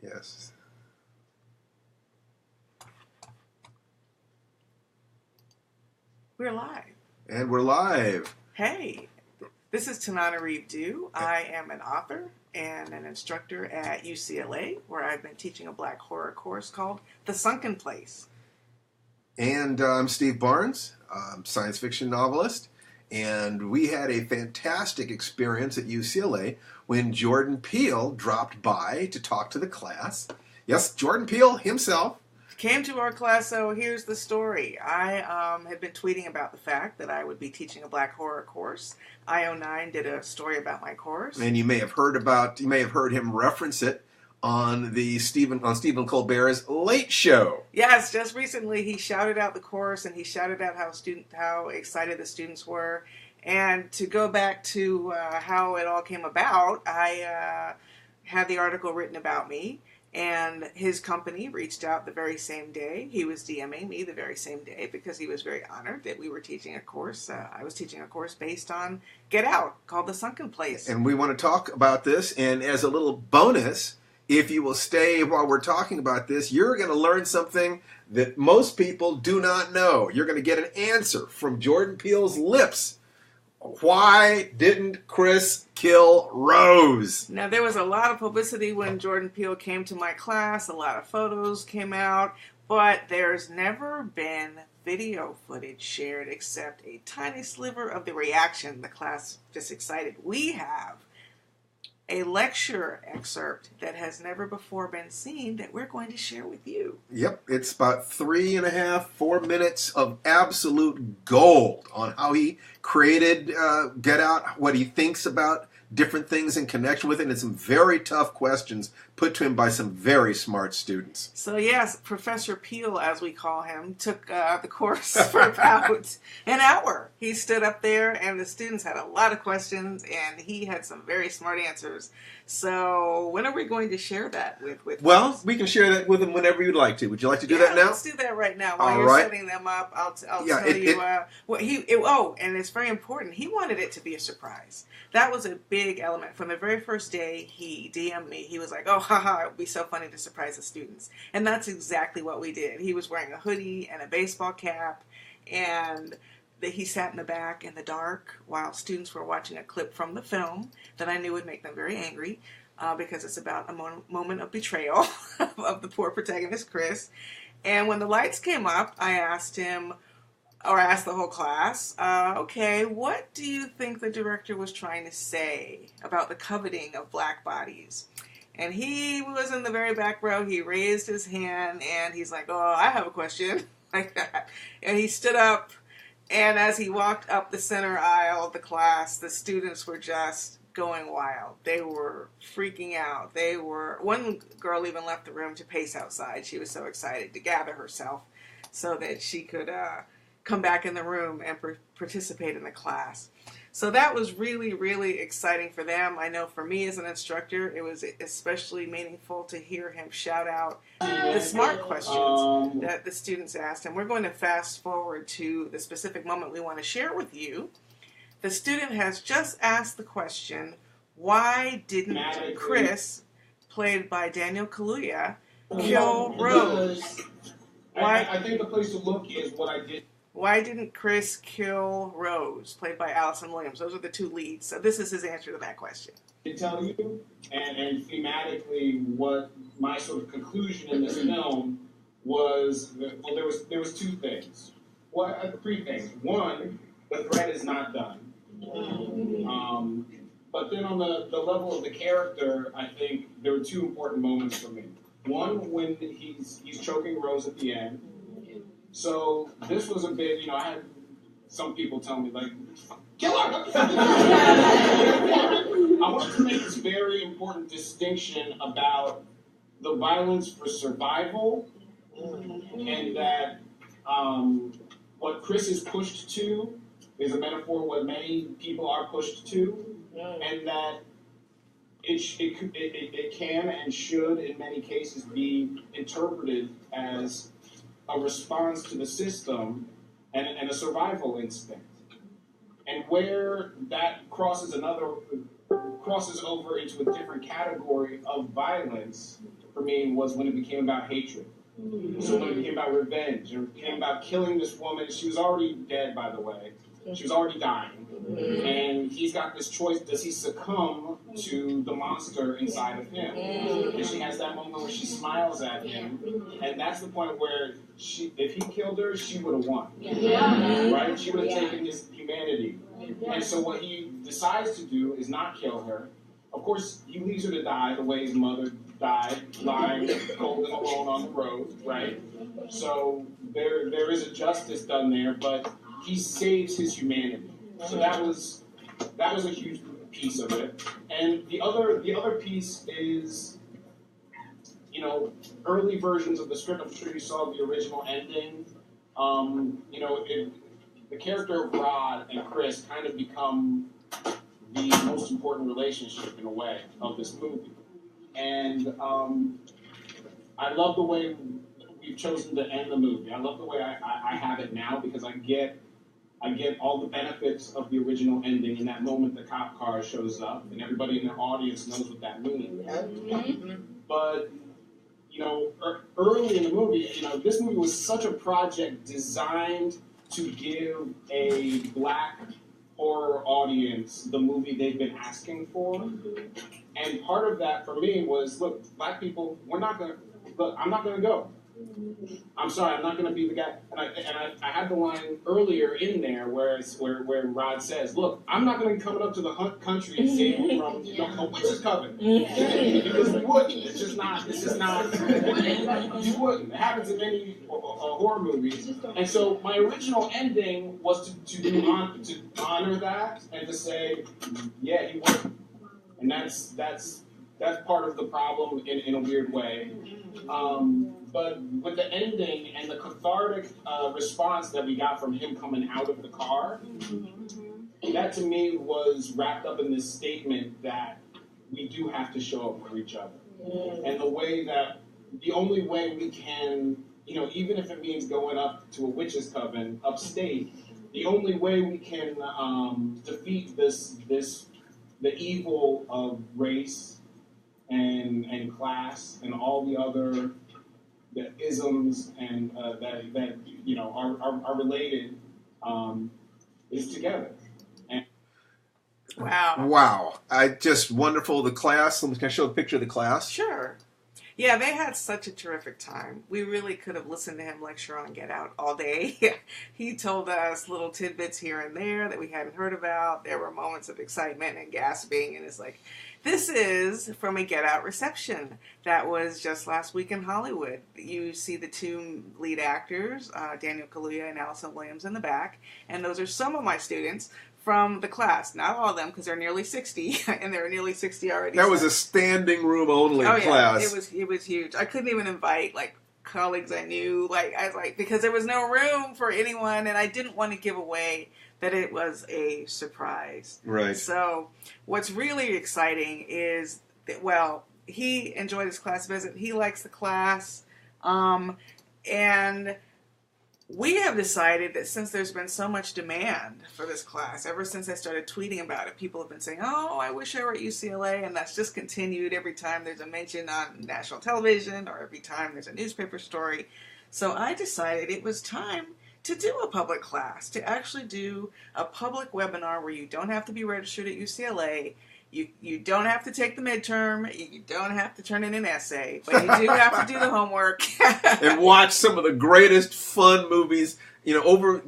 Yes. We're live. And we're live. Hey, this is Tanana Reeve-Dew. I am an author and an instructor at UCLA, where I've been teaching a black horror course called The Sunken Place. And I'm Steve Barnes, science fiction novelist. And we had a fantastic experience at UCLA when Jordan Peele dropped by to talk to the class. Yes, Jordan Peele himself. Came to our class, so here's the story. I had been tweeting about the fact that I would be teaching a black horror course. IO9 did a story about my course. And you may have heard him reference it on Stephen Colbert's Late Show. Yes, just recently he shouted out the course, and he shouted out how excited the students were. And to go back to how it all came about, I had the article written about me, and his company reached out the very same day. He was DMing me the very same day because he was very honored that we were teaching a course. I was teaching a course based on Get Out called The Sunken Place. And we want to talk about this, and as a little bonus, if you will stay while we're talking about this, you're going to learn something that most people do not know. You're going to get an answer from Jordan Peele's lips. Why didn't Chris kill Rose? Now, there was a lot of publicity when Jordan Peele came to my class. A lot of photos came out, but there's never been video footage shared except a tiny sliver of the reaction the class just excited. We have a lecture excerpt that has never before been seen that we're going to share with you. Yep, it's about 3.5, 4 minutes of absolute gold on how he created Get Out, what he thinks about different things in connection with it, and some very tough questions put to him by some very smart students. So yes, Professor Peele, as we call him, took the course for about an hour. He stood up there, and the students had a lot of questions, and he had some very smart answers. So when are we going to share that with Well, us? we can share that with him whenever you'd like to. Would you like to do that now? Let's do that right now. While All you're right. setting them up, I'll tell you what and it's very important. He wanted it to be a surprise. That was a big element. From the very first day he DM'd me, he was like, oh, haha, it would be so funny to surprise the students. And that's exactly what we did. He was wearing a hoodie and a baseball cap, and he sat in the back in the dark while students were watching a clip from the film that I knew would make them very angry because it's about a moment of betrayal of the poor protagonist, Chris. And when the lights came up, I asked him, or I asked the whole class, okay, what do you think the director was trying to say about the coveting of black bodies? And he was in the very back row. He raised his hand, and he's like, oh, I have a question, like that. And he stood up, and as he walked up the center aisle of the class, the students were just going wild. They were freaking out. One girl even left the room to pace outside. She was so excited to gather herself so that she could come back in the room and participate in the class. So that was really, really exciting for them. I know for me as an instructor, it was especially meaningful to hear him shout out the smart questions that the students asked him. We're going to fast forward to the specific moment we want to share with you. The student has just asked the question, why didn't Chris, played by Daniel Kaluuya, kill Rose? I think the place to look is what I did. Why didn't Chris kill Rose, played by Allison Williams? Those are the two leads. So this is his answer to that question. To tell you, and thematically, what my sort of conclusion in this film was, well, there was two things. Three things. One, the threat is not done. But then on the level of the character, I think there were two important moments for me. One, when he's choking Rose at the end. So this was a bit, I had some people tell me, like, kill her! I wanted to make this very important distinction about the violence for survival and that what Chris is pushed to is a metaphor what many people are pushed to, and that it can and should, in many cases, be interpreted as a response to the system and a survival instinct. And where that crosses over into a different category of violence for me was when it became about hatred. So when it became about revenge, or it became about killing this woman, she was already dead, by the way. She was already dying. And he's got this choice. Does he succumb to the monster inside of him? And she has that moment where she smiles at him. And that's the point where if he killed her, she would have won. Right? She would have taken his humanity. And so what he decides to do is not kill her. Of course, he leaves her to die the way his mother died, lying cold and alone on the road, right? So there is a justice done there, but he saves his humanity. So that was a huge piece of it. And the other piece is, early versions of the script. I'm sure you saw the original ending. The character of Rod and Chris kind of become the most important relationship, in a way, of this movie. And I love the way we've chosen to end the movie. I love the way I have it now, because I get all the benefits of the original ending. In that moment, the cop car shows up, and everybody in the audience knows what that means. But, early in the movie, this movie was such a project designed to give a black horror audience the movie they've been asking for. And part of that for me was, look, black people, I'm not going to go. I'm sorry, I'm not going to be the guy. And I had the line earlier in there where Rod says, look, I'm not going to be coming up to the country and save you from a witch's coven. Because we wouldn't. It's just not, this is not, you wouldn't. It happens in many horror movies. And so my original ending was to honor that and to say, yeah, he would. And that's part of the problem in a weird way. But with the ending and the cathartic response that we got from him coming out of the car, that to me was wrapped up in this statement that we do have to show up for each other. And the only way we can, even if it means going up to a witch's coven upstate, the only way we can defeat the evil of race and class and all the other isms and that are related is together. And wow! Just wonderful. The class. Can I show a picture of the class? Sure. Yeah, they had such a terrific time. We really could have listened to him lecture on Get Out all day. He told us little tidbits here and there that we hadn't heard about. There were moments of excitement and gasping, and it's like, this is from a Get Out reception that was just last week in Hollywood. You see the two lead actors, Daniel Kaluuya and Allison Williams, in the back, and those are some of my students from the class. Not all of them, because they're nearly 60, and there are nearly 60 already. That was a standing room only class. It was huge. I couldn't even invite colleagues I knew. Because there was no room for anyone, and I didn't want to give away that it was a surprise. Right. So what's really exciting is that, he enjoyed his class visit. He likes the class, and we have decided that since there's been so much demand for this class, ever since I started tweeting about it, people have been saying, oh, I wish I were at UCLA, and that's just continued every time there's a mention on national television or every time there's a newspaper story. So I decided it was time to do a public class, to actually do a public webinar where you don't have to be registered at UCLA. You don't have to take the midterm. You don't have to turn in an essay, but you do have to do the homework. And watch some of the greatest fun movies.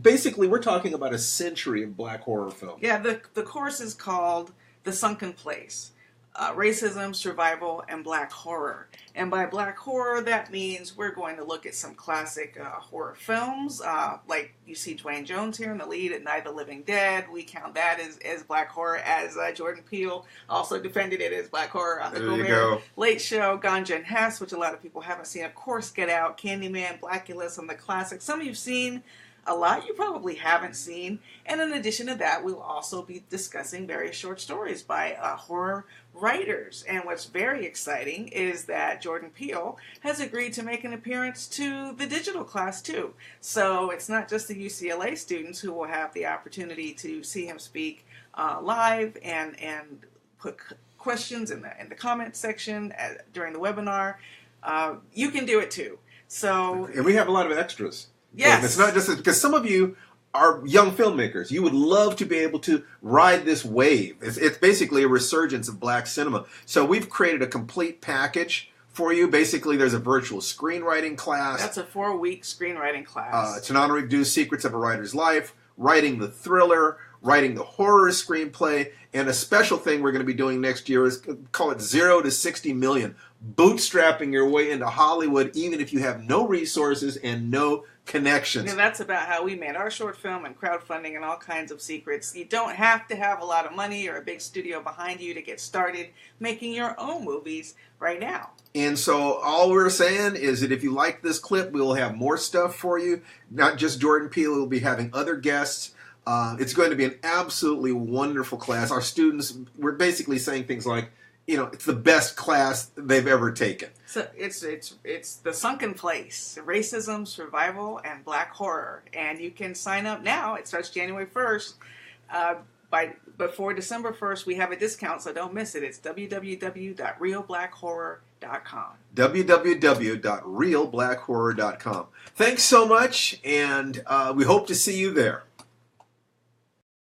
Basically, we're talking about a century of black horror film. Yeah, the course is called The Sunken Place. Racism, Survival, and Black Horror. And by Black Horror, that means we're going to look at some classic horror films, like you see Dwayne Jones here in the lead at Night of the Living Dead. We count that as Black Horror, as Jordan Peele also defended it as Black Horror on the Gomer Late Show. Ganja and Hess, which a lot of people haven't seen. Of course, Get Out, Candyman, Blackula, some of the classics. Some you've seen. A lot you probably haven't seen. And in addition to that, we'll also be discussing various short stories by horror writers. And what's very exciting is that Jordan Peele has agreed to make an appearance to the digital class too. So it's not just the UCLA students who will have the opportunity to see him speak live and put questions in the comment section during the webinar. you can do it too. So, and we have a lot of extras. Yes. And it's not just because some of you are young filmmakers. You would love to be able to ride this wave. It's basically a resurgence of black cinema. So we've created a complete package for you. Basically, there's a virtual screenwriting class. That's a 4-week screenwriting class. It's an unreduced secrets of a writer's life, writing the thriller, writing the horror screenplay, and a special thing we're going to be doing next year is call it 0 to 60 million. Bootstrapping your way into Hollywood even if you have no resources and no connections. And that's about how we made our short film and crowdfunding and all kinds of secrets. You don't have to have a lot of money or a big studio behind you to get started making your own movies right now. And so all we're saying is that if you like this clip, we'll have more stuff for you. Not just Jordan Peele, we'll be having other guests. It's going to be an absolutely wonderful class. Our students, we're basically saying things like, it's the best class they've ever taken. So it's the Sunken Place, racism, survival, and black horror. And you can sign up now. It starts January 1st. Before December 1st, we have a discount, so don't miss it. It's www.realblackhorror.com. www.realblackhorror.com. Thanks so much, and we hope to see you there.